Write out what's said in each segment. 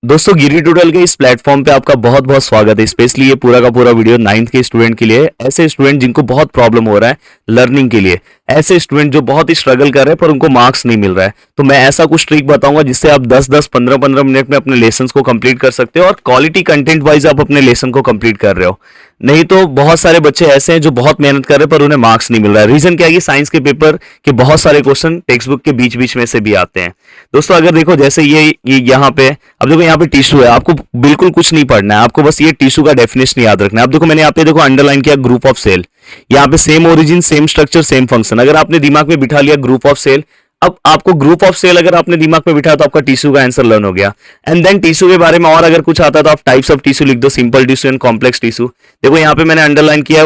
दोस्तों गिरी ट्यूटोरियल के इस प्लेटफॉर्म पे आपका बहुत बहुत स्वागत है। स्पेशली ये पूरा का पूरा वीडियो 9th के स्टूडेंट के लिए, ऐसे स्टूडेंट जिनको बहुत प्रॉब्लम हो रहा है लर्निंग के लिए, ऐसे स्टूडेंट जो बहुत ही स्ट्रगल कर रहे हैं पर उनको मार्क्स नहीं मिल रहा है। तो मैं ऐसा कुछ ट्रिक बताऊंगा जिससे आप 10-10 15-15 मिनट में अपने लेसन को कंप्लीट कर सकते हो और क्वालिटी कंटेंट वाइज आप अपने लेसन को कंप्लीट कर रहे हो। नहीं तो बहुत सारे बच्चे ऐसे हैं जो बहुत मेहनत कर रहे हैं पर उन्हें मार्क्स नहीं मिल रहा है। रीजन क्या है कि साइंस के पेपर के बहुत सारे क्वेश्चन टेक्स्ट बुक के बीच बीच में से भी आते हैं। दोस्तों अगर देखो जैसे ये यहाँ पे, अब देखो यहाँ पे टिश्यू है, आपको बिल्कुल कुछ नहीं पढ़ना है, आपको बस ये टिश्यू का डेफिनेशन याद रखना है। अब देखो मैंने यहाँ पे देखो अंडरलाइन किया ग्रुप ऑफ सेल, यहाँ पे same origin same structure same function. अगर आपने दिमाग में बिठा लिया ग्रुप ऑफ सेल, अब आपको ग्रुप ऑफ सेल अगर आपने दिमाग में बिठा तो आपका टिश्यू का आंसर लर्न हो गया। एंड देन टिश्यू के बारे में और अगर कुछ आता तो आप टाइप्स ऑफ टिश्यू लिख दो, simple tissue and complex tissue. देखो यहाँ पे मैंने अंडरलाइन किया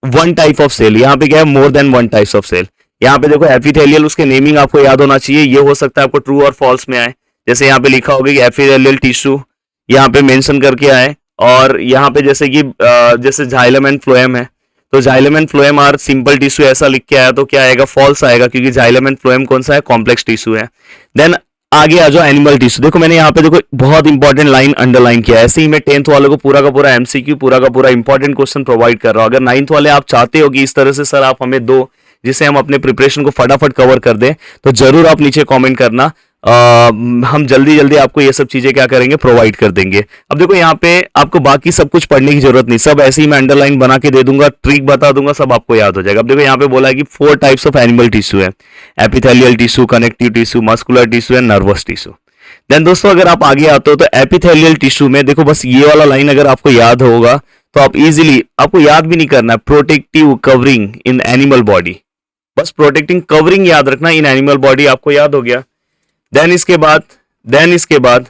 वन टाइप ऑफ सेल, यहाँ पे क्या है more than one types of cell. यहाँ पे देखो एपिथेलियल, उसके नेमिंग आपको याद होना चाहिए। ये हो सकता है आपको ट्रू और फॉल्स में आए, जैसे यहाँ पे लिखा होगा कि एपिथेलियल टिश्यू यहाँ पे मेंशन करके आए। और यहाँ पे जैसे कि जैसे जाइलम एंड फ्लोएम है, तो xylem and phloem are simple tissue ऐसा लिख के आया तो क्या आएगा, फॉल्स आएगा, क्योंकि जाइलम एंड फ्लोएम कौन सा है, कॉम्प्लेक्स टिश्यू है। देन आगे आ जाओ एनिमल टिश्यू। देखो मैंने यहाँ पे देखो बहुत इंपॉर्टेंट लाइन अंडरलाइन किया है। ऐसे ही मैं 10th वालों को पूरा का पूरा एमसीक्यू, पूरा का पूरा इंपॉर्टेंट क्वेश्चन प्रोवाइड कर रहा हूँ। अगर 9th वाले आप चाहते हो कि इस तरह से सर आप हमें दो जिससे हम अपने प्रिपरेशन को फटाफट कवर कर दें, तो जरूर आप नीचे कमेंट करना। हम जल्दी जल्दी आपको ये सब चीजें क्या करेंगे, प्रोवाइड कर देंगे। अब देखो यहाँ पे आपको बाकी सब कुछ पढ़ने की जरूरत नहीं, सब ऐसे ही मैं अंडरलाइन बना के दे दूंगा, ट्रिक बता दूंगा, सब आपको याद हो जाएगा। अब देखो यहाँ पे बोला है कि 4 टाइप्स ऑफ एनिमल टिश्यू है, epithelial tissue, connective tissue, muscular tissue and nervous tissue. Then दोस्तों अगर आप आगे आते हो तो एपिथेलियल टिश्यू में देखो बस ये वाला लाइन अगर आपको याद होगा तो आप इजीली, आपको याद भी नहीं करना है, protective covering in animal body, बस प्रोटेक्टिंग कवरिंग याद रखना इन एनिमल बॉडी, आपको याद हो गया। देन इसके बाद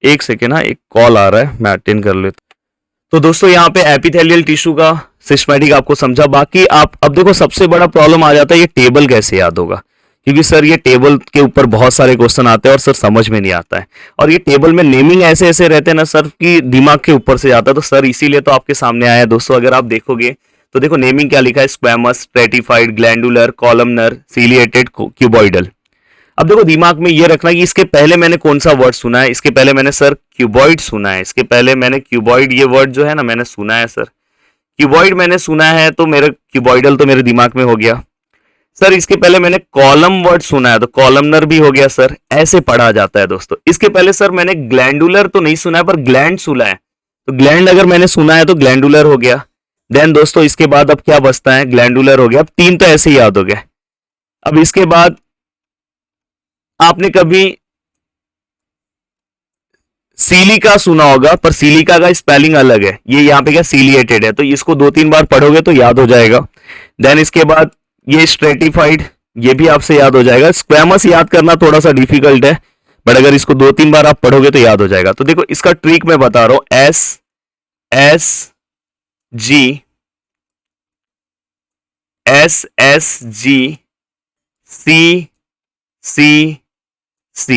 एक सेकेंड, एक कॉल आ रहा है, मैं अटेंड कर लेता। तो दोस्तों यहाँ पे एपिथेलियल टिश्यू का सिस्टमैटिक आपको समझा। बाकी आप अब देखो सबसे बड़ा प्रॉब्लम आ जाता है ये टेबल कैसे याद होगा, क्योंकि सर ये टेबल के ऊपर बहुत सारे क्वेश्चन आते हैं और सर समझ में नहीं आता है, और ये टेबल में नेमिंग ऐसे ऐसे रहते हैं ना सर कि दिमाग के ऊपर से जाता है। तो सर इसीलिए तो आपके सामने आया है। दोस्तों अगर आप देखोगे तो देखो नेमिंग क्या लिखा है, squamous, stratified, glandular, columnar, ciliated, cuboidal. अब देखो दिमाग में ये रखना कि इसके पहले मैंने कौन सा वर्ड सुना है, इसके पहले मैंने सर क्यूबॉइड सुना है, इसके पहले मैंने क्यूबॉइड ये वर्ड जो है ना मैंने सुना है सर, क्यूबॉइड मैंने सुना है तो मेरा क्यूबॉइडल तो मेरे दिमाग में हो गया। सर इसके पहले मैंने कॉलम वर्ड सुना है तो कॉलमनर भी हो गया सर, ऐसे पढ़ा जाता है दोस्तों। इसके पहले सर मैंने ग्लैंडुलर तो नहीं सुना है पर ग्लैंड सुना है, तो ग्लैंड अगर मैंने सुना है तो ग्लैंडुलर हो गया। देन दोस्तों इसके बाद अब क्या बचता है, ग्लैंडुलर हो गया, अब 3 तो ऐसे ही याद हो गए। अब इसके बाद आपने कभी सीलिका सुना होगा पर सीलिका का स्पेलिंग अलग है, ये यहाँ पे क्या सीलिएटेड है, तो इसको 2-3 बार पढ़ोगे तो याद हो जाएगा। देन इसके बाद ये स्ट्रेटिफाइड, ये भी आपसे याद हो जाएगा। स्क्वैमस याद करना थोड़ा सा डिफिकल्ट है, बट अगर इसको 2-3 बार आप पढ़ोगे तो याद हो जाएगा। तो देखो इसका ट्रिक मैं बता रहा हूं, SSG C।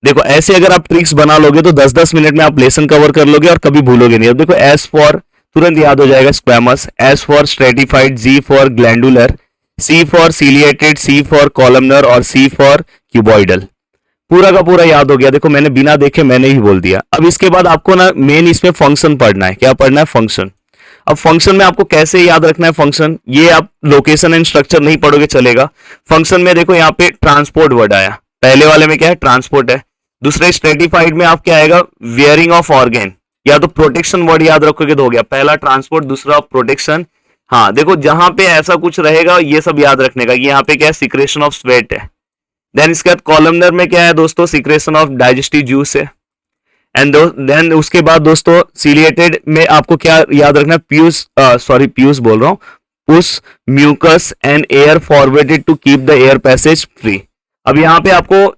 देखो ऐसे अगर आप ट्रिक्स बना लोगे तो 10-10 मिनट में आप लेसन कवर कर लोगे और कभी भूलोगे नहीं। अब देखो S फॉर तुरंत याद हो जाएगा squamous, S for stratified, G for glandular, C for ciliated, C for columnar और C फॉर क्यूबॉइडल। पूरा का पूरा याद हो गया। देखो मैंने बिना देखे मैंने ही बोल दिया। अब इसके बाद आपको ना मेन इसमें फंक्शन पढ़ना है। क्या पढ़ना है, फंक्शन। अब फंक्शन में आपको कैसे याद रखना है फंक्शन, ये आप लोकेशन एंड स्ट्रक्चर नहीं पढ़ोगे चलेगा। फंक्शन में देखो यहाँ पे ट्रांसपोर्ट वर्ड आया, पहले वाले में क्या है, ट्रांसपोर्ट है। दूसरे स्ट्रेटिफाइड में आप क्या आएगा, वेयरिंग ऑफ ऑर्गेन, या तो प्रोटेक्शन वर्ड याद रखोगे तो हो गया, पहला ट्रांसपोर्ट दूसरा प्रोटेक्शन। हाँ देखो जहां पे ऐसा कुछ रहेगा ये सब याद रखने का, यहाँ पे क्या है, सिक्रेशन ऑफ स्वेट है। देन इसके बाद कॉलमनर में क्या है दोस्तों, सिक्रेशन ऑफ डाइजेस्टिव जूस है। एंड देन उसके बाद दोस्तों सीलिएटेड में आपको क्या याद रखना है, प्यूस बोल रहा हूं, push, mucus and air forwarded to keep the air passage free. अब यहाँ पे आपको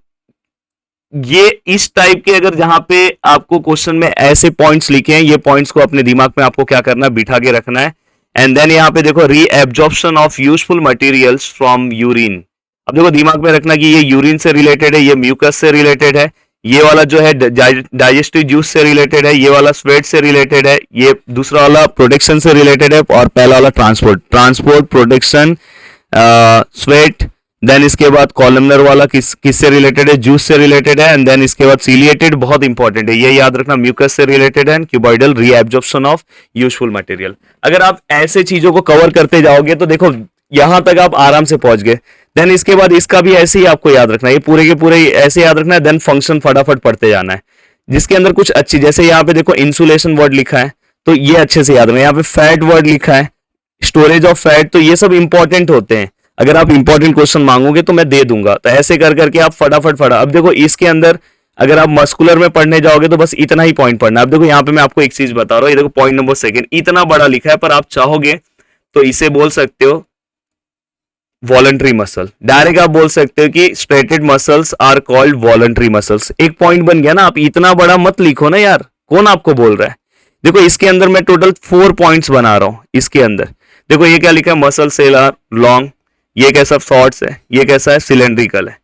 ये इस टाइप के अगर जहां पे आपको क्वेश्चन में ऐसे पॉइंट्स लिखे हैं, ये पॉइंट्स को अपने दिमाग में आपको क्या करना है, बिठा के रखना है। एंड देन यहाँ पे देखो reabsorption of useful materials from urine. अब देखो दिमाग में रखना कि ये यूरिन से रिलेटेड है, ये म्यूकस से रिलेटेड है, ये वाला जो है डाइजेस्टिव जूस से रिलेटेड है, ये वाला स्वेट से रिलेटेड है, ये दूसरा वाला प्रोटेक्शन से रिलेटेड है, और पहला वाला ट्रांसपोर्ट, प्रोटेक्शन, स्वेट, देन इसके बाद कॉलमनर वाला किससे रिलेटेड है, जूस से रिलेटेड है, एंड देन इसके बाद सीलिएटेड बहुत इंपॉर्टेंट है, ये याद रखना, म्यूकस से रिलेटेड है, cuboidal reabsorption of useful material. अगर आप ऐसे चीजों को कवर करते जाओगे तो देखो यहां तक आप आराम से पहुंच गए। देन इसके बाद इसका भी ऐसे ही आपको याद रखना है, ये पूरे के पूरे ऐसे याद रखना है। देन फंक्शन फटाफट पढ़ते जाना है, जिसके अंदर कुछ अच्छी, जैसे यहाँ पे देखो इंसुलेशन वर्ड लिखा है तो ये अच्छे से याद रखना। यहाँ पे फैट वर्ड लिखा है, स्टोरेज ऑफ फैट, तो ये सब इंपॉर्टेंट होते हैं। अगर आप इंपॉर्टेंट क्वेश्चन मांगोगे तो मैं दे दूंगा, तो ऐसे कर करके आप फटाफट अब देखो इसके अंदर अगर आप मस्कुलर में पढ़ने जाओगे तो बस इतना ही पॉइंट पढ़ना। अब देखो यहाँ पे मैं आपको एक चीज बता रहा हूँ, ये देखो पॉइंट नंबर सेकंड, इतना बड़ा लिखा है, पर आप चाहोगे तो इसे बोल सकते हो वॉलंटरी मसल। डायरेक्ट आप बोल सकते हो कि striated muscles are called voluntary muscles. एक पॉइंट बन गया ना, आप इतना बड़ा मत लिखो ना यार, कौन आपको बोल रहा है। देखो इसके अंदर मैं टोटल 4 पॉइंट्स बना रहा हूं। इसके अंदर देखो ये क्या लिखा है, मसल सेल आर लॉन्ग, ये कैसा शॉर्ट्स है, ये कैसा है सिलेंड्रिकल है।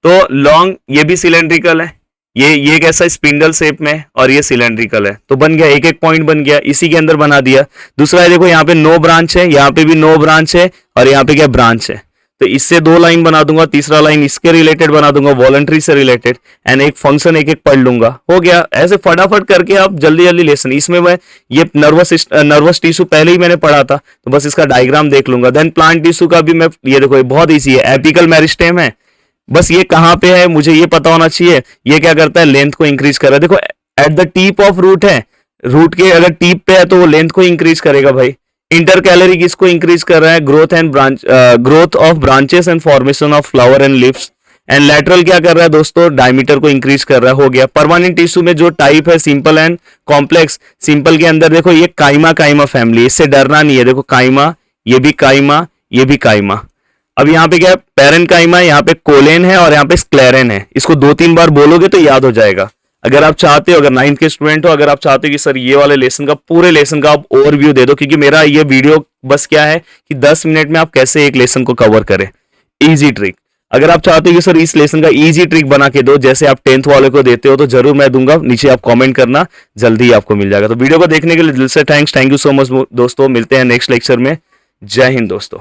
तो लॉन्ग ये भी सिलेंड्रिकल है, ये कैसा स्पिंडल शेप में, और ये सिलेंड्रिकल है। तो बन गया, एक एक पॉइंट बन गया, इसी के अंदर बना दिया। दूसरा है देखो यहाँ पे नो ब्रांच है, यहाँ पे भी नो ब्रांच है, और यहाँ पे क्या ब्रांच है, तो इससे 2 लाइन बना दूंगा, तीसरा लाइन इसके रिलेटेड बना दूंगा, वॉलंटरी से रिलेटेड, एंड एक फंक्शन एक एक पढ़ लूंगा, हो गया। ऐसे फटाफट करके आप जल्दी जल्दी लेसन। इसमें मैं ये नर्वस टिश्यू पहले ही मैंने पढ़ा था, तो बस इसका डायग्राम देख लूंगा। देन प्लांट टिश्यू का भी मैं, ये देखो ये बहुत ईजी है, एपिकल मेरिस्टेम है, बस ये कहां पे है मुझे ये पता होना चाहिए। ये क्या करता है, लेंथ को इंक्रीज कर रहा है। देखो at the tip of root है, रूट के अगर टीप पे है तो वो लेंथ को इंक्रीज करेगा भाई। इंटर कैलोरी किसको इंक्रीज कर रहा है, growth of branches and formation of flower and leaves. And lateral क्या कर रहा है दोस्तों, डायमीटर को इंक्रीज कर रहा है, हो गया। परमानेंट टिश्यू में जो टाइप है सिंपल एंड कॉम्प्लेक्स, सिंपल के अंदर देखो ये काइमा फैमिली, इससे डरना नहीं है। देखो काइमा, ये भी काइमा, ये भी काइमा। अब यहाँ पे क्या है, पैरेनकाइमा, यहाँ पे कोलेन है, और यहाँ पे स्क्लेरेन है। इसको 2-3 बार बोलोगे तो याद हो जाएगा। अगर आप चाहते हो, अगर 9th के स्टूडेंट हो, अगर आप चाहते हो कि सर ये वाले लेसन का, पूरे लेसन का आप ओवरव्यू दे दो, क्योंकि मेरा ये वीडियो बस क्या है कि 10 मिनट में आप कैसे एक लेसन को कवर करें, इजी ट्रिक। अगर आप चाहते हो कि सर इस लेसन का इजी ट्रिक बना के दो, जैसे आप 10th वाले को देते हो, तो जरूर मैं दूंगा, नीचे आप कमेंट करना, जल्दी आपको मिल जाएगा। तो वीडियो को देखने के लिए दिल से थैंक यू सो मच दोस्तों, मिलते हैं नेक्स्ट लेक्चर में। जय हिंद दोस्तों।